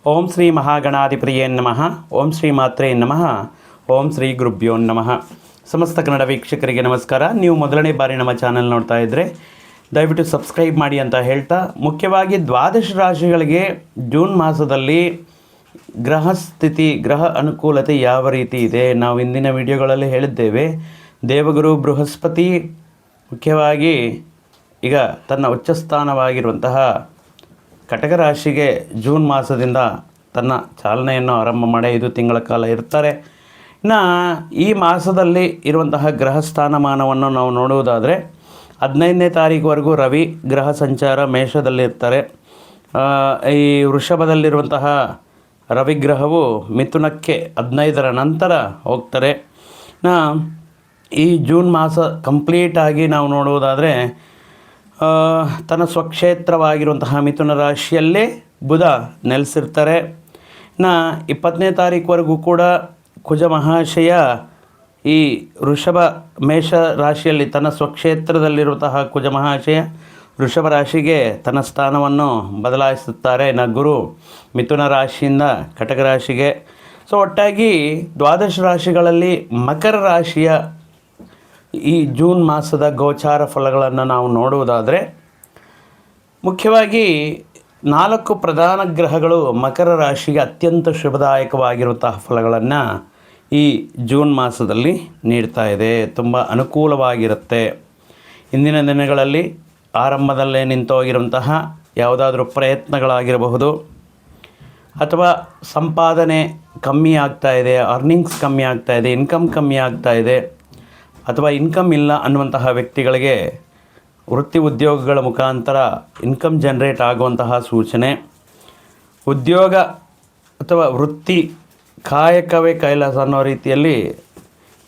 ಓಂ ಶ್ರೀ ಮಹಾಗಣಾಧಿಪತಿಯೇ ನಮಃ. ಓಂ ಶ್ರೀ ಮಾತ್ರೇ ನಮಃ. ಓಂ ಶ್ರೀ ಗುರುಭ್ಯೋ ನಮಃ. ಸಮಸ್ತ ಕನ್ನಡ ವೀಕ್ಷಕರಿಗೆ ನಮಸ್ಕಾರ. ನೀವು ಮೊದಲನೇ ಬಾರಿ ನಮ್ಮ ಚಾನಲ್ ನೋಡ್ತಾ ಇದ್ದರೆ ದಯವಿಟ್ಟು ಸಬ್ಸ್ಕ್ರೈಬ್ ಮಾಡಿ ಅಂತ ಹೇಳ್ತಾ, ಮುಖ್ಯವಾಗಿ ದ್ವಾದಶ ರಾಶಿಗಳಿಗೆ ಜೂನ್ ಮಾಸದಲ್ಲಿ ಗ್ರಹ ಸ್ಥಿತಿ, ಗ್ರಹ ಅನುಕೂಲತೆ ಯಾವ ರೀತಿ ಇದೆ ನಾವು ಇಂದಿನ ವಿಡಿಯೋಗಳಲ್ಲಿ ಹೇಳಿದ್ದೇವೆ. ದೇವಗುರು ಬೃಹಸ್ಪತಿ ಮುಖ್ಯವಾಗಿ ಈಗ ತನ್ನ ಉಚ್ಚಸ್ಥಾನವಾಗಿರುವಂತಹ ಕಟಕ ರಾಶಿಗೆ ಜೂನ್ ಮಾಸದಿಂದ ತನ್ನ ಚಾಲನೆಯನ್ನು ಆರಂಭ ಮಾಡಿ 5 ತಿಂಗಳ ಕಾಲ ಇರ್ತಾರೆ. ಇನ್ನು ಈ ಮಾಸದಲ್ಲಿ ಇರುವಂತಹ ಗ್ರಹ ಸ್ಥಾನಮಾನವನ್ನು ನಾವು ನೋಡುವುದಾದರೆ 15ನೇ ತಾರೀಕುವರೆಗೂ ರವಿ ಗ್ರಹ ಸಂಚಾರ ಮೇಷದಲ್ಲಿರ್ತಾರೆ. ಈ ವೃಷಭದಲ್ಲಿರುವಂತಹ ರವಿಗ್ರಹವು ಮಿಥುನಕ್ಕೆ 15ರ ನಂತರ ಹೋಗ್ತಾರೆ. ಈ ಜೂನ್ ಮಾಸ ಕಂಪ್ಲೀಟಾಗಿ ನಾವು ನೋಡುವುದಾದರೆ ತನ್ನ ಸ್ವಕ್ಷೇತ್ರವಾಗಿರುವಂತಹ ಮಿಥುನ ರಾಶಿಯಲ್ಲೇ ಬುಧ ನೆಲೆಸಿರ್ತಾರೆ. 20ನೇ ತಾರೀಕುವರೆಗೂ ಕೂಡ ಕುಜ ಮಹಾಶಯ ಈ ವೃಷಭ ಮೇಷ ರಾಶಿಯಲ್ಲಿ ತನ್ನ ಸ್ವಕ್ಷೇತ್ರದಲ್ಲಿರುವಂತಹ ಕುಜ ಮಹಾಶಯ ವೃಷಭ ರಾಶಿಗೆ ತನ್ನ ಸ್ಥಾನವನ್ನು ಬದಲಾಯಿಸುತ್ತಾರೆ. ಗುರು ಮಿಥುನ ರಾಶಿಯಿಂದ ಕಟಕ ರಾಶಿಗೆ. ಸೊ ಒಟ್ಟಾಗಿ ದ್ವಾದಶ ರಾಶಿಗಳಲ್ಲಿ ಮಕರ ರಾಶಿಯ ಈ ಜೂನ್ ಮಾಸದ ಗೋಚಾರ ಫಲಗಳನ್ನು ನಾವು ನೋಡುವುದಾದರೆ, ಮುಖ್ಯವಾಗಿ 4 ಪ್ರಧಾನ ಗ್ರಹಗಳು ಮಕರ ರಾಶಿಗೆ ಅತ್ಯಂತ ಶುಭದಾಯಕವಾಗಿರುವಂತಹ ಫಲಗಳನ್ನು ಈ ಜೂನ್ ಮಾಸದಲ್ಲಿ ನೀಡ್ತಾ ಇದೆ. ತುಂಬ ಅನುಕೂಲವಾಗಿರುತ್ತೆ. ಇಂದಿನ ದಿನಗಳಲ್ಲಿ ಆರಂಭದಲ್ಲೇ ನಿಂತೋಗಿರುವಂತಹ ಯಾವುದಾದ್ರೂ ಪ್ರಯತ್ನಗಳಾಗಿರಬಹುದು, ಅಥವಾ ಸಂಪಾದನೆ ಕಮ್ಮಿ ಆಗ್ತಾ ಇದೆ, ಅರ್ನಿಂಗ್ಸ್ ಕಮ್ಮಿ ಆಗ್ತಾ ಇದೆ, ಇನ್ಕಮ್ ಕಮ್ಮಿ ಆಗ್ತಾ ಇದೆ, ಅಥವಾ ಇನ್ಕಮ್ ಇಲ್ಲ ಅನ್ನುವಂತಹ ವ್ಯಕ್ತಿಗಳಿಗೆ ವೃತ್ತಿ ಉದ್ಯೋಗಗಳ ಮುಖಾಂತರ ಇನ್ಕಮ್ ಜನರೇಟ್ ಆಗುವಂತಹ ಸೂಚನೆ. ಉದ್ಯೋಗ ಅಥವಾ ವೃತ್ತಿ ಕಾಯಕವೇ ಕೈಲಾಸ ಅನ್ನೋ ರೀತಿಯಲ್ಲಿ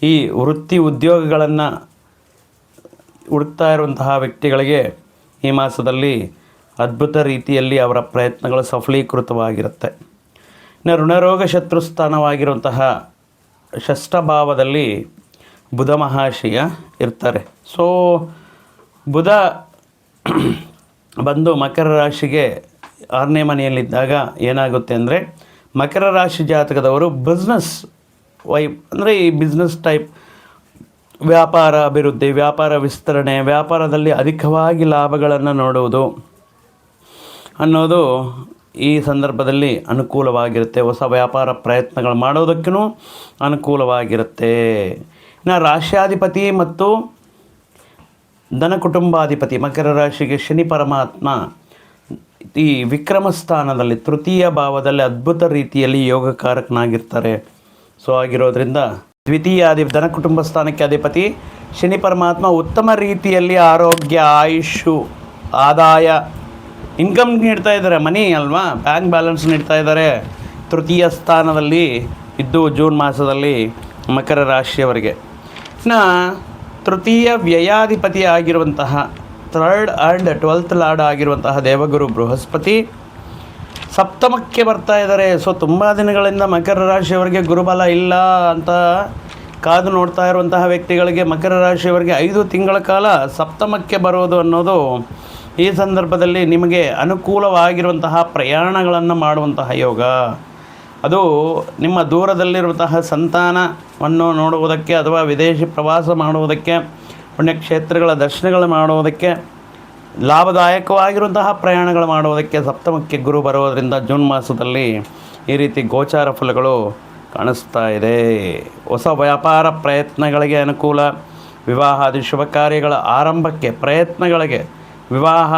ಈ ವೃತ್ತಿ ಉದ್ಯೋಗಗಳನ್ನು ಹುಡುಕ್ತಾ ಇರುವಂತಹ ವ್ಯಕ್ತಿಗಳಿಗೆ ಈ ಮಾಸದಲ್ಲಿ ಅದ್ಭುತ ರೀತಿಯಲ್ಲಿ ಅವರ ಪ್ರಯತ್ನಗಳು ಸಫಲೀಕೃತವಾಗಿರುತ್ತೆ. ಇನ್ನು ಋಣರೋಗ ಶತ್ರುಸ್ಥಾನವಾಗಿರುವಂತಹ ಷಷ್ಠಭಾವದಲ್ಲಿ ಬುಧ ಮಹಾಶಯ ಇರ್ತಾರೆ. ಸೊ ಬುಧ ಬಂದು ಮಕರ ರಾಶಿಗೆ 6ನೇ ಮನೆಯಲ್ಲಿದ್ದಾಗ ಏನಾಗುತ್ತೆ ಅಂದರೆ, ಮಕರ ರಾಶಿ ಜಾತಕದವರು ಬಿಸ್ನೆಸ್ ಅಂದರೆ ಈ ಬಿಸ್ನೆಸ್ ಟೈಪ್ ವ್ಯಾಪಾರ ಅಭಿವೃದ್ಧಿ, ವ್ಯಾಪಾರ ವಿಸ್ತರಣೆ, ವ್ಯಾಪಾರದಲ್ಲಿ ಅಧಿಕವಾಗಿ ಲಾಭಗಳನ್ನು ನೋಡುವುದು ಅನ್ನೋದು ಈ ಸಂದರ್ಭದಲ್ಲಿ ಅನುಕೂಲವಾಗಿರುತ್ತೆ. ಹೊಸ ವ್ಯಾಪಾರ ಪ್ರಯತ್ನಗಳು ಮಾಡೋದಕ್ಕೂ ಅನುಕೂಲವಾಗಿರುತ್ತೆ. ಇನ್ನು ರಾಶ್ಯಾಧಿಪತಿ ಮತ್ತು ಧನ ಕುಟುಂಬಾಧಿಪತಿ ಮಕರ ರಾಶಿಗೆ ಶನಿ ಪರಮಾತ್ಮ ಈ ವಿಕ್ರಮ ಸ್ಥಾನದಲ್ಲಿ ತೃತೀಯ ಭಾವದಲ್ಲಿ ಅದ್ಭುತ ರೀತಿಯಲ್ಲಿ ಯೋಗಕಾರಕನಾಗಿರ್ತಾರೆ. ಸೊ ಆಗಿರೋದ್ರಿಂದ ಧನ ಕುಟುಂಬ ಸ್ಥಾನಕ್ಕೆ ಅಧಿಪತಿ ಶನಿ ಪರಮಾತ್ಮ ಉತ್ತಮ ರೀತಿಯಲ್ಲಿ ಆರೋಗ್ಯ, ಆಯುಷು, ಆದಾಯ, ಇನ್ಕಮ್ ನೀಡ್ತಾ ಇದ್ದಾರೆ. ಮನಿ ಅಲ್ವಾ, ಬ್ಯಾಂಕ್ ಬ್ಯಾಲೆನ್ಸ್ ನೀಡ್ತಾ ಇದ್ದಾರೆ. ತೃತೀಯ ಸ್ಥಾನದಲ್ಲಿ ಇದ್ದು ಜೂನ್ ಮಾಸದಲ್ಲಿ ಮಕರ ರಾಶಿಯವರಿಗೆ. ಇನ್ನು ತೃತೀಯ ವ್ಯಯಾಧಿಪತಿ ಆಗಿರುವಂತಹ 3rd ಆ್ಯಂಡ್ 12th ಲಾರ್ಡ್ ಆಗಿರುವಂತಹ ದೇವಗುರು ಬೃಹಸ್ಪತಿ ಸಪ್ತಮಕ್ಕೆ ಬರ್ತಾ ಇದ್ದಾರೆ. ಸೊ ತುಂಬ ದಿನಗಳಿಂದ ಮಕರ ರಾಶಿಯವರಿಗೆ ಗುರುಬಲ ಇಲ್ಲ ಅಂತ ಕಾದು ನೋಡ್ತಾ ಇರುವಂತಹ ವ್ಯಕ್ತಿಗಳಿಗೆ ಮಕರ ರಾಶಿಯವರಿಗೆ 5 ತಿಂಗಳ ಕಾಲ ಸಪ್ತಮಕ್ಕೆ ಬರೋದು ಅನ್ನೋದು ಈ ಸಂದರ್ಭದಲ್ಲಿ ನಿಮಗೆ ಅನುಕೂಲವಾಗಿರುವಂತಹ ಪ್ರಯಾಣಗಳನ್ನು ಮಾಡುವಂತಹ ಯೋಗ. ಅದು ನಿಮ್ಮ ದೂರದಲ್ಲಿರುವಂತಹ ಸಂತಾನವನ್ನು ನೋಡುವುದಕ್ಕೆ, ಅಥವಾ ವಿದೇಶಿ ಪ್ರವಾಸ ಮಾಡುವುದಕ್ಕೆ, ಪುಣ್ಯಕ್ಷೇತ್ರಗಳ ದರ್ಶನಗಳು ಮಾಡುವುದಕ್ಕೆ, ಲಾಭದಾಯಕವಾಗಿರುವಂತಹ ಪ್ರಯಾಣಗಳು ಮಾಡುವುದಕ್ಕೆ ಸಪ್ತಮಕ್ಕೆ ಗುರು ಬರೋದರಿಂದ ಜೂನ್ ಮಾಸದಲ್ಲಿ ಈ ರೀತಿ ಗೋಚಾರ ಫಲಗಳು ಕಾಣಿಸ್ತಾ ಇದೆ. ಹೊಸ ವ್ಯಾಪಾರ ಪ್ರಯತ್ನಗಳಿಗೆ ಅನುಕೂಲ, ವಿವಾಹಾದಿ ಶುಭ ಕಾರ್ಯಗಳ ಆರಂಭಕ್ಕೆ ಪ್ರಯತ್ನಗಳಿಗೆ, ವಿವಾಹ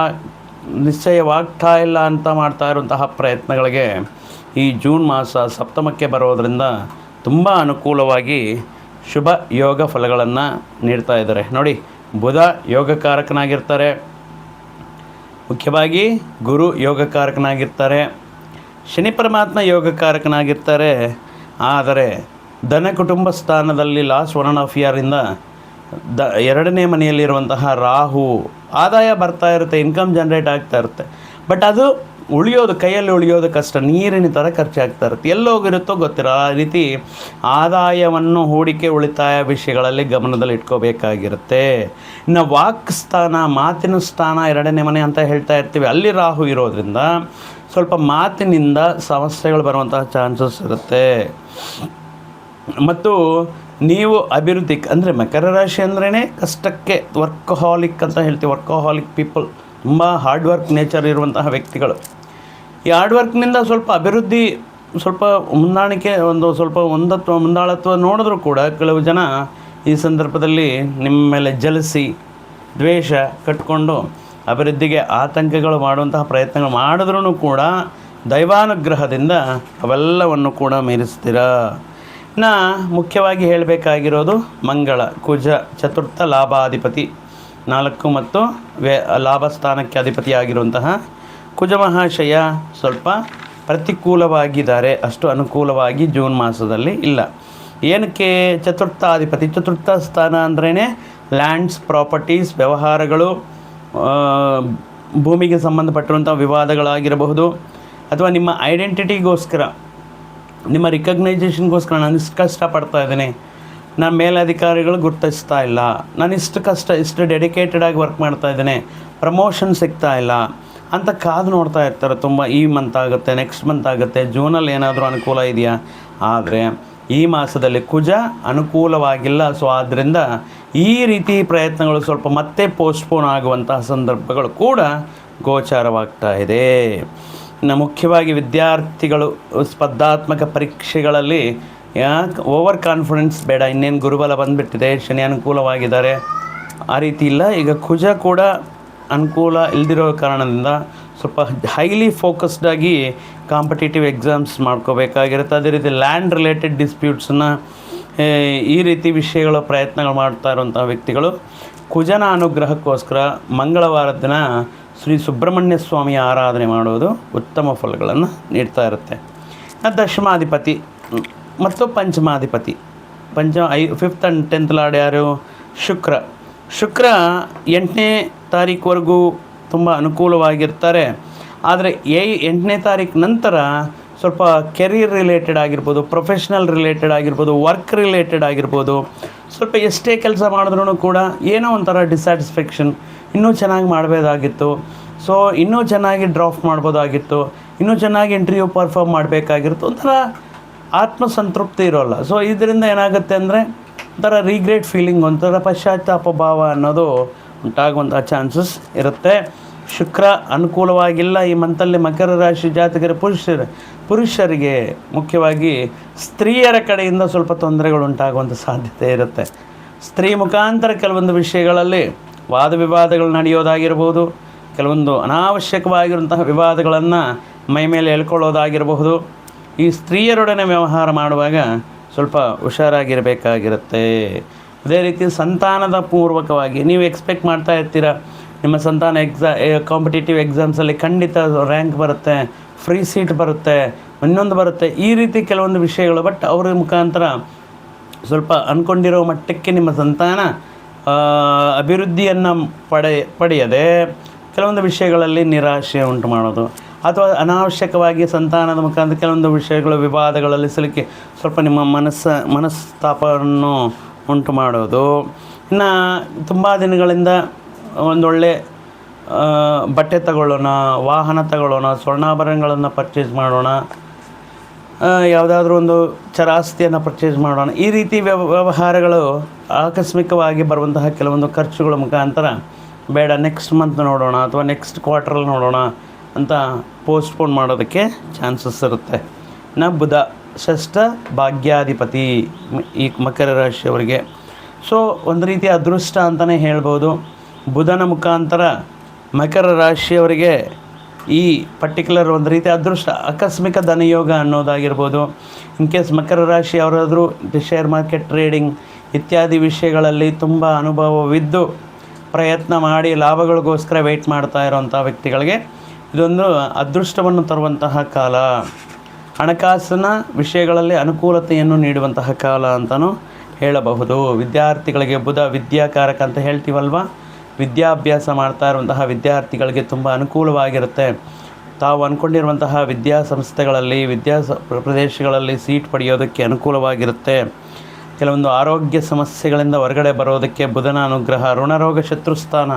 ನಿಶ್ಚಯವಾಗ್ತಾ ಇಲ್ಲ ಅಂತ ಮಾಡ್ತಾ ಇರುವಂತಹ ಪ್ರಯತ್ನಗಳಿಗೆ ಈ ಜೂನ್ ಮಾಸ ಸಪ್ತಮಕ್ಕೆ ಬರೋದರಿಂದ ತುಂಬ ಅನುಕೂಲವಾಗಿ ಶುಭ ಯೋಗ ಫಲಗಳನ್ನು ನೀಡ್ತಾ ಇದ್ದಾರೆ. ನೋಡಿ, ಬುಧ ಯೋಗಕಾರಕನಾಗಿರ್ತಾರೆ, ಮುಖ್ಯವಾಗಿ ಗುರು ಯೋಗಕಾರಕನಾಗಿರ್ತಾರೆ, ಶನಿ ಪರಮಾತ್ಮ ಯೋಗಕಾರಕನಾಗಿರ್ತಾರೆ. ಆದರೆ ಧನ ಕುಟುಂಬ ಸ್ಥಾನದಲ್ಲಿ ಲಾಸ್ಟ್ 1.5 ಇಯರಿಂದ 2ನೇ ಮನೆಯಲ್ಲಿರುವಂತಹ ರಾಹು ಆದಾಯ ಬರ್ತಾ ಇರುತ್ತೆ, ಇನ್ಕಮ್ ಜನರೇಟ್ ಆಗ್ತಾ ಇರುತ್ತೆ. ಬಟ್ ಅದು ಉಳಿಯೋದು, ಕೈಯಲ್ಲಿ ಉಳಿಯೋದು ಕಷ್ಟ, ನೀರಿನ ಥರ ಖರ್ಚಾಗ್ತಾ ಇರುತ್ತೆ. ಎಲ್ಲೋಗಿರುತ್ತೋ ಗೊತ್ತಿರೋ ಆ ರೀತಿ ಆದಾಯವನ್ನು ಹೂಡಿಕೆ ಉಳಿತಾಯ ವಿಷಯಗಳಲ್ಲಿ ಗಮನದಲ್ಲಿ ಇಟ್ಕೋಬೇಕಾಗಿರುತ್ತೆ. ಇನ್ನು ವಾಕ್ ಸ್ಥಾನ, ಮಾತಿನ ಸ್ಥಾನ 2ನೇ ಮನೆ ಅಂತ ಹೇಳ್ತಾ ಇರ್ತೀವಿ, ಅಲ್ಲಿ ರಾಹು ಇರೋದ್ರಿಂದ ಸ್ವಲ್ಪ ಮಾತಿನಿಂದ ಸಮಸ್ಯೆಗಳು ಬರುವಂತಹ ಚಾನ್ಸಸ್ ಇರುತ್ತೆ. ಮತ್ತು ನೀವು ಅಭಿವೃದ್ಧಿ ಅಂದರೆ ಮಕರ ರಾಶಿ ಅಂದ್ರೇ ಕಷ್ಟಕ್ಕೆ ವರ್ಕಹಾಲಿಕ್ ಅಂತ ಹೇಳ್ತೀವಿ. ವರ್ಕಹಾಲಿಕ್ ಪೀಪಲ್, ತುಂಬ ಹಾರ್ಡ್ ವರ್ಕ್ ನೇಚರ್ ಇರುವಂತಹ ವ್ಯಕ್ತಿಗಳು. ಈ ಹಾರ್ಡ್ ವರ್ಕ್ನಿಂದ ಸ್ವಲ್ಪ ಅಭಿವೃದ್ಧಿ, ಸ್ವಲ್ಪ ಮುಂದಾಣಿಕೆ, ಸ್ವಲ್ಪ ಮುಂದಾಳತ್ವ ನೋಡಿದ್ರೂ ಕೂಡ ಕೆಲವು ಜನ ಈ ಸಂದರ್ಭದಲ್ಲಿ ನಿಮ್ಮ ಮೇಲೆ ಜಲಸಿ, ದ್ವೇಷ ಕಟ್ಕೊಂಡು ಅಭಿವೃದ್ಧಿಗೆ ಆತಂಕಗಳು ಮಾಡುವಂತಹ ಪ್ರಯತ್ನಗಳು ಮಾಡಿದ್ರೂ ಕೂಡ ದೈವಾನುಗ್ರಹದಿಂದ ಅವೆಲ್ಲವನ್ನು ಕೂಡ ಮೀರಿಸ್ತೀರ. ಇನ್ನು ಮುಖ್ಯವಾಗಿ ಹೇಳಬೇಕಾಗಿರೋದು ಮಂಗಳ, ಕುಜ ಚತುರ್ಥ ಲಾಭಾಧಿಪತಿ, 4 ಮತ್ತು ಲಾಭಸ್ಥಾನಕ್ಕೆ ಅಧಿಪತಿಯಾಗಿರುವಂತಹ ಕುಜ ಮಹಾಶಯ ಸ್ವಲ್ಪ ಪ್ರತಿಕೂಲವಾಗಿದ್ದಾರೆ, ಅಷ್ಟು ಅನುಕೂಲವಾಗಿ ಜೂನ್ ಮಾಸದಲ್ಲಿ ಇಲ್ಲ. ಏನಕ್ಕೆ? ಚತುರ್ಥಾಧಿಪತಿ, ಚತುರ್ಥ ಸ್ಥಾನ ಅಂದ್ರೇ ಲ್ಯಾಂಡ್ಸ್, ಪ್ರಾಪರ್ಟೀಸ್, ವ್ಯವಹಾರಗಳು, ಭೂಮಿಗೆ ಸಂಬಂಧಪಟ್ಟಿರುವಂಥ ವಿವಾದಗಳಾಗಿರಬಹುದು, ಅಥವಾ ನಿಮ್ಮ ಐಡೆಂಟಿಟಿಗೋಸ್ಕರ, ನಿಮ್ಮ ರಿಕಗ್ನೈಸೇಷನ್ಗೋಸ್ಕರ ನಾನು ಇಷ್ಟು ಕಷ್ಟಪಡ್ತಾ ಇದ್ದೀನಿ, ನನ್ನ ಮೇಲಧಿಕಾರಿಗಳು ಗುರುತಿಸ್ತಾ ಇಲ್ಲ, ನಾನು ಇಷ್ಟು ಡೆಡಿಕೇಟೆಡಾಗಿ ವರ್ಕ್ ಮಾಡ್ತಾ ಇದ್ದೇನೆ, ಪ್ರಮೋಷನ್ ಸಿಗ್ತಾ ಇಲ್ಲ ಅಂತ ಕಾದು ನೋಡ್ತಾ ಇರ್ತಾರೆ ತುಂಬ. ಈ ಮಂತ್ ಆಗುತ್ತೆ, ನೆಕ್ಸ್ಟ್ ಮಂತ್ ಆಗುತ್ತೆ, ಜೂನಲ್ಲಿ ಏನಾದರೂ ಅನುಕೂಲ ಇದೆಯಾ? ಆದರೆ ಈ ಮಾಸದಲ್ಲಿ ಕುಜ ಅನುಕೂಲವಾಗಿಲ್ಲ. ಸೊ ಆದ್ದರಿಂದ ಈ ರೀತಿ ಪ್ರಯತ್ನಗಳು ಸ್ವಲ್ಪ ಮತ್ತೆ ಪೋಸ್ಟ್ಪೋನ್ ಆಗುವಂತಹ ಸಂದರ್ಭಗಳು ಕೂಡ ಗೋಚಾರವಾಗ್ತಾ ಇದೆ. ಇನ್ನು ಮುಖ್ಯವಾಗಿ ವಿದ್ಯಾರ್ಥಿಗಳು ಸ್ಪರ್ಧಾತ್ಮಕ ಪರೀಕ್ಷೆಗಳಲ್ಲಿ ಓವರ್ ಕಾನ್ಫಿಡೆನ್ಸ್ ಬೇಡ. ಇನ್ನೇನು ಗುರುಬಲ ಬಂದುಬಿಟ್ಟಿದೆ, ಶನಿ ಅನುಕೂಲವಾಗಿದ್ದಾರೆ, ಆ ರೀತಿ ಇಲ್ಲ. ಈಗ ಕುಜ ಕೂಡ ಅನುಕೂಲ ಇಲ್ದಿರೋ ಕಾರಣದಿಂದ ಸ್ವಲ್ಪ ಹೈಲಿ ಫೋಕಸ್ಡಾಗಿ ಕಾಂಪಿಟೇಟಿವ್ ಎಕ್ಸಾಮ್ಸ್ ಮಾಡ್ಕೋಬೇಕಾಗಿರುತ್ತೆ. ಅದೇ ರೀತಿ ಲ್ಯಾಂಡ್ ರಿಲೇಟೆಡ್ ಡಿಸ್ಪ್ಯೂಟ್ಸನ್ನು, ಈ ರೀತಿ ವಿಷಯಗಳ ಪ್ರಯತ್ನಗಳು ಮಾಡ್ತಾ ಇರುವಂಥ ವ್ಯಕ್ತಿಗಳು ಕುಜನ ಅನುಗ್ರಹಕ್ಕೋಸ್ಕರ ಮಂಗಳವಾರದ ದಿನ ಶ್ರೀ ಸುಬ್ರಹ್ಮಣ್ಯ ಸ್ವಾಮಿಯ ಆರಾಧನೆ ಮಾಡೋದು ಉತ್ತಮ ಫಲಗಳನ್ನು ನೀಡ್ತಾ ಇರುತ್ತೆ. ದಶಮಾಧಿಪತಿ ಮತ್ತು ಪಂಚಮಾಧಿಪತಿ, 5th and 10th ಲಾರ್ಡ್ ಯಾರು? ಶುಕ್ರ. 8ನೇ ತಾರೀಕುವರೆಗೂ ತುಂಬ ಅನುಕೂಲವಾಗಿರ್ತಾರೆ. ಆದರೆ 8ನೇ ತಾರೀಕು ನಂತರ ಸ್ವಲ್ಪ ಕೆರಿಯರ್ ರಿಲೇಟೆಡ್ ಆಗಿರ್ಬೋದು, ಪ್ರೊಫೆಷ್ನಲ್ ರಿಲೇಟೆಡ್ ಆಗಿರ್ಬೋದು, ವರ್ಕ್ ರಿಲೇಟೆಡ್ ಆಗಿರ್ಬೋದು, ಸ್ವಲ್ಪ ಎಷ್ಟೇ ಕೆಲಸ ಮಾಡಿದ್ರೂ ಕೂಡ ಏನೋ ಒಂಥರ ಡಿಸ್ಸ್ಯಾಟಿಸ್ಫ್ಯಾಕ್ಷನ್, ಇನ್ನೂ ಚೆನ್ನಾಗಿ ಮಾಡಬೇಕಾಗಿತ್ತು, ಸೊ ಇನ್ನೂ ಚೆನ್ನಾಗಿ ಡ್ರಾಫ್ಟ್ ಮಾಡ್ಬೋದಾಗಿತ್ತು, ಇನ್ನೂ ಚೆನ್ನಾಗಿ ಇಂಟರ್ವ್ಯೂ ಪರ್ಫಾರ್ಮ್ ಮಾಡಬೇಕಾಗಿರುತ್ತೆ, ಒಂಥರ ಆತ್ಮಸಂತೃಪ್ತಿ ಇರೋಲ್ಲ. ಸೊ ಇದರಿಂದ ಏನಾಗುತ್ತೆ ಅಂದರೆ ಒಂಥರ ರೀಗ್ರೆಟ್ ಫೀಲಿಂಗ್, ಒಂಥರ ಪಶ್ಚಾತ್ತಾಪ ಭಾವ ಅನ್ನೋದು ಉಂಟಾಗುವಂಥ ಚಾನ್ಸಸ್ ಇರುತ್ತೆ. ಶುಕ್ರ ಅನುಕೂಲವಾಗಿಲ್ಲ ಈ ಮಂತಲ್ಲಿ. ಮಕರ ರಾಶಿ ಜಾತಕರ ಪುರುಷರಿಗೆ ಮುಖ್ಯವಾಗಿ ಸ್ತ್ರೀಯರ ಕಡೆಯಿಂದ ಸ್ವಲ್ಪ ತೊಂದರೆಗಳು ಉಂಟಾಗುವಂಥ ಸಾಧ್ಯತೆ ಇರುತ್ತೆ. ಸ್ತ್ರೀ ಮುಖಾಂತರ ಕೆಲವೊಂದು ವಿಷಯಗಳಲ್ಲಿ ವಾದ ವಿವಾದಗಳು ನಡೆಯೋದಾಗಿರ್ಬೋದು, ಕೆಲವೊಂದು ಅನಾವಶ್ಯಕವಾಗಿರುವಂತಹ ವಿವಾದಗಳನ್ನು ಮೈ ಮೇಲೆ ಎಳ್ಕೊಳ್ಳೋದಾಗಿರಬಹುದು. ಈ ಸ್ತ್ರೀಯರೊಡನೆ ವ್ಯವಹಾರ ಮಾಡುವಾಗ ಸ್ವಲ್ಪ ಹುಷಾರಾಗಿರಬೇಕಾಗಿರುತ್ತೆ. ಅದೇ ರೀತಿ ಸಂತಾನದ ಪೂರ್ವಕವಾಗಿ ನೀವು ಎಕ್ಸ್ಪೆಕ್ಟ್ ಮಾಡ್ತಾ ಇರ್ತೀರ ನಿಮ್ಮ ಸಂತಾನ ಕಾಂಪಿಟೇಟಿವ್ ಎಕ್ಸಾಮ್ಸಲ್ಲಿ ಖಂಡಿತ ರ್ಯಾಂಕ್ ಬರುತ್ತೆ, ಫ್ರೀ ಸೀಟ್ ಬರುತ್ತೆ, ಇನ್ನೊಂದು ಬರುತ್ತೆ, ಈ ರೀತಿ ಕೆಲವೊಂದು ವಿಷಯಗಳು. ಬಟ್ ಅವರ ಮುಖಾಂತರ ಸ್ವಲ್ಪ ಅಂದ್ಕೊಂಡಿರೋ ಮಟ್ಟಕ್ಕೆ ನಿಮ್ಮ ಸಂತಾನ ಅಭಿವೃದ್ಧಿಯನ್ನು ಪಡೆಯದೆ ಕೆಲವೊಂದು ವಿಷಯಗಳಲ್ಲಿ ನಿರಾಶೆ ಉಂಟು ಮಾಡೋದು, ಅಥವಾ ಅನಾವಶ್ಯಕವಾಗಿ ಸಂತಾನದ ಮುಖಾಂತರ ಕೆಲವೊಂದು ವಿಷಯಗಳು ವಿವಾದಗಳಲ್ಲಿ ಸಿಲುಕಿ ಸ್ವಲ್ಪ ನಿಮ್ಮ ಮನಸ್ತಾಪವನ್ನು ಉಂಟು ಮಾಡೋದು. ಇನ್ನು ತುಂಬ ದಿನಗಳಿಂದ ಒಂದೊಳ್ಳೆ ಬಟ್ಟೆ ತಗೊಳ್ಳೋಣ, ವಾಹನ ತಗೊಳ್ಳೋಣ, ಸ್ವರ್ಣಾಭರಣಗಳನ್ನು ಪರ್ಚೇಸ್ ಮಾಡೋಣ, ಯಾವುದಾದ್ರೂ ಒಂದು ಚರಾಸ್ತಿಯನ್ನು ಪರ್ಚೇಸ್ ಮಾಡೋಣ, ಈ ರೀತಿ ವ್ಯವಹಾರಗಳು ಆಕಸ್ಮಿಕವಾಗಿ ಬರುವಂತಹ ಕೆಲವೊಂದು ಖರ್ಚುಗಳ ಮುಖಾಂತರ ಬೇಡ ನೆಕ್ಸ್ಟ್ ಮಂತ್ ನೋಡೋಣ ಅಥವಾ ನೆಕ್ಸ್ಟ್ ಕ್ವಾರ್ಟ್ರಲ್ಲಿ ನೋಡೋಣ ಅಂತ ಪೋಸ್ಟ್ಪೋನ್ ಮಾಡೋದಕ್ಕೆ ಚಾನ್ಸಸ್ ಇರುತ್ತೆ. ಬುಧ ಷಷ್ಠ ಭಾಗ್ಯಾಧಿಪತಿ ಈ ಮಕರ ರಾಶಿಯವರಿಗೆ. ಸೊ ಒಂದು ರೀತಿಯ ಅದೃಷ್ಟ ಅಂತಲೇ ಹೇಳ್ಬೋದು. ಬುಧನ ಮುಖಾಂತರ ಮಕರ ರಾಶಿಯವರಿಗೆ ಈ ಪರ್ಟಿಕ್ಯುಲರ್ ಒಂದು ರೀತಿ ಅದೃಷ್ಟ, ಆಕಸ್ಮಿಕ ಧನಯೋಗ ಅನ್ನೋದಾಗಿರ್ಬೋದು. ಇನ್ ಕೇಸ್ ಮಕರ ರಾಶಿ ಅವರಾದರೂ ಶೇರ್ ಮಾರ್ಕೆಟ್ ಟ್ರೇಡಿಂಗ್ ಇತ್ಯಾದಿ ವಿಷಯಗಳಲ್ಲಿ ತುಂಬ ಅನುಭವವಿದ್ದು ಪ್ರಯತ್ನ ಮಾಡಿ ಲಾಭಗಳಿಗೋಸ್ಕರ ವೆಯ್ಟ್ ಮಾಡ್ತಾ ಇರೋವಂಥ ವ್ಯಕ್ತಿಗಳಿಗೆ ಇದೊಂದು ಅದೃಷ್ಟವನ್ನು ತರುವಂತಹ ಕಾಲ, ಹಣಕಾಸಿನ ವಿಷಯಗಳಲ್ಲಿ ಅನುಕೂಲತೆಯನ್ನು ನೀಡುವಂತಹ ಕಾಲ ಅಂತಲೂ ಹೇಳಬಹುದು. ವಿದ್ಯಾರ್ಥಿಗಳಿಗೆ ಬುಧ ವಿದ್ಯಾಕಾರಕ ಅಂತ ಹೇಳ್ತೀವಲ್ವ, ವಿದ್ಯಾಭ್ಯಾಸ ಮಾಡ್ತಾ ಇರುವಂತಹ ವಿದ್ಯಾರ್ಥಿಗಳಿಗೆ ತುಂಬ ಅನುಕೂಲವಾಗಿರುತ್ತೆ. ತಾವು ಅಂದ್ಕೊಂಡಿರುವಂತಹ ವಿದ್ಯಾಸಂಸ್ಥೆಗಳಲ್ಲಿ ಪ್ರದೇಶಗಳಲ್ಲಿ ಸೀಟ್ ಪಡೆಯೋದಕ್ಕೆ ಅನುಕೂಲವಾಗಿರುತ್ತೆ. ಕೆಲವೊಂದು ಆರೋಗ್ಯ ಸಮಸ್ಯೆಗಳಿಂದ ಹೊರಗಡೆ ಬರೋದಕ್ಕೆ ಬುಧನ ಅನುಗ್ರಹ. ಋಣರೋಗ ಶತ್ರುಸ್ಥಾನ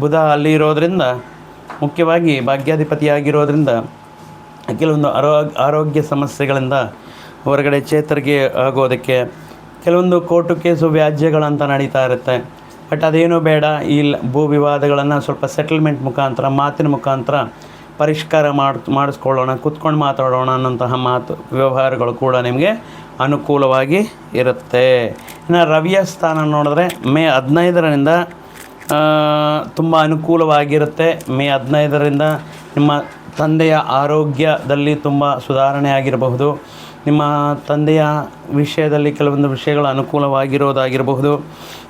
ಬುಧ ಅಲ್ಲಿ ಇರೋದರಿಂದ, ಮುಖ್ಯವಾಗಿ ಭಾಗ್ಯಾಧಿಪತಿಯಾಗಿರೋದ್ರಿಂದ ಕೆಲವೊಂದು ಆರೋಗ್ಯ ಸಮಸ್ಯೆಗಳಿಂದ ಹೊರಗಡೆ ಚೇತರಿಕೆ ಆಗೋದಕ್ಕೆ, ಕೆಲವೊಂದು ಕೋರ್ಟು ಕೇಸು ವ್ಯಾಜ್ಯಗಳಂತ ನಡೀತಾ ಇರುತ್ತೆ. ಬಟ್ ಅದೇನೂ ಬೇಡ, ಈ ಭೂ ವಿವಾದಗಳನ್ನು ಸ್ವಲ್ಪ ಸೆಟಲ್ಮೆಂಟ್ ಮುಖಾಂತರ, ಮಾತಿನ ಮುಖಾಂತರ ಪರಿಷ್ಕಾರ ಮಾಡಿಸ್ಕೊಳ್ಳೋಣ, ಕೂತ್ಕೊಂಡು ಮಾತಾಡೋಣ ಅನ್ನೋಂತಹ ವ್ಯವಹಾರಗಳು ಕೂಡ ನಿಮಗೆ ಅನುಕೂಲವಾಗಿ ಇರುತ್ತೆ. ಇನ್ನು ರವಿಯ ಸ್ಥಾನ ನೋಡಿದ್ರೆ ಮೇ 15ರಿಂದ ತುಂಬ ಅನುಕೂಲವಾಗಿರುತ್ತೆ. ಮೇ 15ರಿಂದ ನಿಮ್ಮ ತಂದೆಯ ಆರೋಗ್ಯದಲ್ಲಿ ತುಂಬ ಸುಧಾರಣೆ ಆಗಿರಬಹುದು. ನಿಮ್ಮ ತಂದೆಯ ವಿಷಯದಲ್ಲಿ ಕೆಲವೊಂದು ವಿಷಯಗಳು ಅನುಕೂಲವಾಗಿರೋದಾಗಿರಬಹುದು.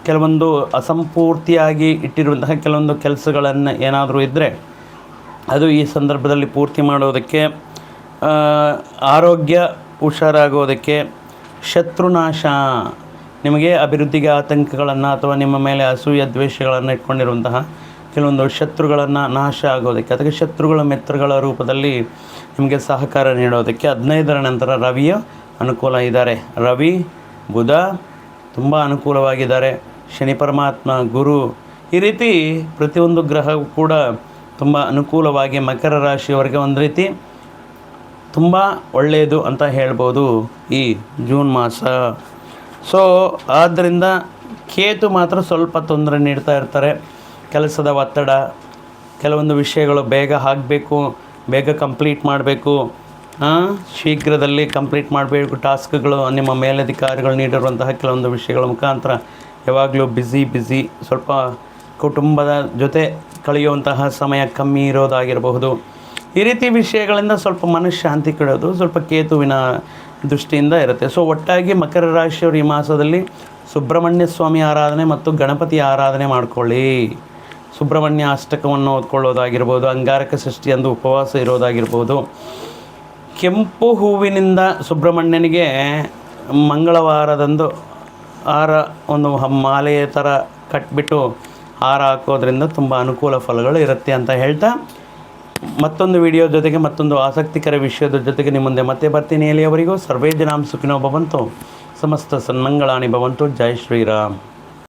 ಕೆಲವೊಂದು ಅಸಂಪೂರ್ತಿಯಾಗಿ ಇಟ್ಟಿರುವಂತಹ ಕೆಲವೊಂದು ಕೆಲಸಗಳನ್ನು ಏನಾದರೂ ಇದ್ದರೆ ಅದು ಈ ಸಂದರ್ಭದಲ್ಲಿ ಪೂರ್ತಿ ಮಾಡೋದಕ್ಕೆ, ಆರೋಗ್ಯ ಹುಷಾರಾಗೋದಕ್ಕೆ, ಶತ್ರುನಾಶ, ನಿಮಗೆ ಅಭಿವೃದ್ಧಿಗೆ ಆತಂಕಗಳನ್ನು ಅಥವಾ ನಿಮ್ಮ ಮೇಲೆ ಅಸೂಯೆ ದ್ವೇಷಗಳನ್ನು ಇಟ್ಕೊಂಡಿರುವಂತಹ ಕೆಲವೊಂದು ಶತ್ರುಗಳನ್ನು ನಾಶ ಆಗೋದಕ್ಕೆ, ಅದಕ್ಕೆ ಶತ್ರುಗಳ ಮಿತ್ರಗಳ ರೂಪದಲ್ಲಿ ನಿಮಗೆ ಸಹಕಾರ ನೀಡೋದಕ್ಕೆ 15ರ ನಂತರ ರವಿಯ ಅನುಕೂಲ ಇದ್ದಾರೆ. ರವಿ, ಬುಧ ತುಂಬ ಅನುಕೂಲವಾಗಿದ್ದಾರೆ. ಶನಿ ಪರಮಾತ್ಮ, ಗುರು, ಈ ರೀತಿ ಪ್ರತಿಯೊಂದು ಗ್ರಹವು ಕೂಡ ತುಂಬ ಅನುಕೂಲವಾಗಿ ಮಕರ ರಾಶಿಯವರಿಗೆ ಒಂದು ರೀತಿ ತುಂಬ ಒಳ್ಳೆಯದು ಅಂತ ಹೇಳ್ಬೋದು ಈ ಜೂನ್ ಮಾಸ. ಸೊ ಆದ್ದರಿಂದ ಕೇತು ಮಾತ್ರ ಸ್ವಲ್ಪ ತೊಂದರೆ ನೀಡ್ತಾ ಇರ್ತಾರೆ. ಕೆಲಸದ ಒತ್ತಡ, ಕೆಲವೊಂದು ವಿಷಯಗಳು ಬೇಗ ಆಗಬೇಕು, ಬೇಗ ಕಂಪ್ಲೀಟ್ ಮಾಡಬೇಕು, ಶೀಘ್ರದಲ್ಲಿ ಕಂಪ್ಲೀಟ್ ಮಾಡಬೇಕು ಟಾಸ್ಕ್ಗಳು, ನಿಮ್ಮ ಮೇಲಧಿಕಾರಿಗಳು ನೀಡಿರುವಂತಹ ಕೆಲವೊಂದು ವಿಷಯಗಳ ಮುಖಾಂತರ ಯಾವಾಗಲೂ ಬ್ಯುಸಿ, ಸ್ವಲ್ಪ ಕುಟುಂಬದ ಜೊತೆ ಕಳೆಯುವಂತಹ ಸಮಯ ಕಮ್ಮಿ ಇರೋದಾಗಿರಬಹುದು. ಈ ರೀತಿ ವಿಷಯಗಳಿಂದ ಸ್ವಲ್ಪ ಮನಃಶಾಂತಿ ಕೆಡೋದು ಸ್ವಲ್ಪ ಕೇತುವಿನ ದೃಷ್ಟಿಯಿಂದ ಇರುತ್ತೆ. ಸೊ ಒಟ್ಟಾಗಿ ಮಕರ ರಾಶಿಯವರು ಈ ಮಾಸದಲ್ಲಿ ಸುಬ್ರಹ್ಮಣ್ಯ ಸ್ವಾಮಿ ಆರಾಧನೆ ಮತ್ತು ಗಣಪತಿ ಆರಾಧನೆ ಮಾಡಿಕೊಳ್ಳಿ. ಸುಬ್ರಹ್ಮಣ್ಯ ಅಷ್ಟಕವನ್ನು ಓದ್ಕೊಳ್ಳೋದಾಗಿರ್ಬೋದು, ಅಂಗಾರಕ ಷಷ್ಠಿಯಂದು ಉಪವಾಸ ಇರೋದಾಗಿರ್ಬೋದು. ಕೆಂಪು ಹೂವಿನಿಂದ ಸುಬ್ರಹ್ಮಣ್ಯನಿಗೆ ಮಂಗಳವಾರದಂದು ಒಂದು ಮಾಲೆಯ ಥರ ಕಟ್ಬಿಟ್ಟು ಹಾರ ಹಾಕೋದ್ರಿಂದ ತುಂಬ ಅನುಕೂಲ ಫಲಗಳು ಇರುತ್ತೆ ಅಂತ ಹೇಳ್ತಾ, ಮತ್ತೊಂದು ವಿಡಿಯೋ ಜೊತೆಗೆ ಮತ್ತೊಂದು ಆಸಕ್ತಿಕರ ವಿಷಯದ ಜೊತೆಗೆ ನಿಮ್ಮ ಮುಂದೆ ಮತ್ತೆ ಬರ್ತೀನಿ. ಎಲ್ಲಿಯವರೆಗೂ ಸರ್ವೇ ಜನಾಂ ಸುಖಿನೋ ಭವಂತು, ಸಮಸ್ತ ಸನ್ಮಂಗಳಾನಿ ಭವಂತು. ಜೈ ಶ್ರೀರಾಮ್.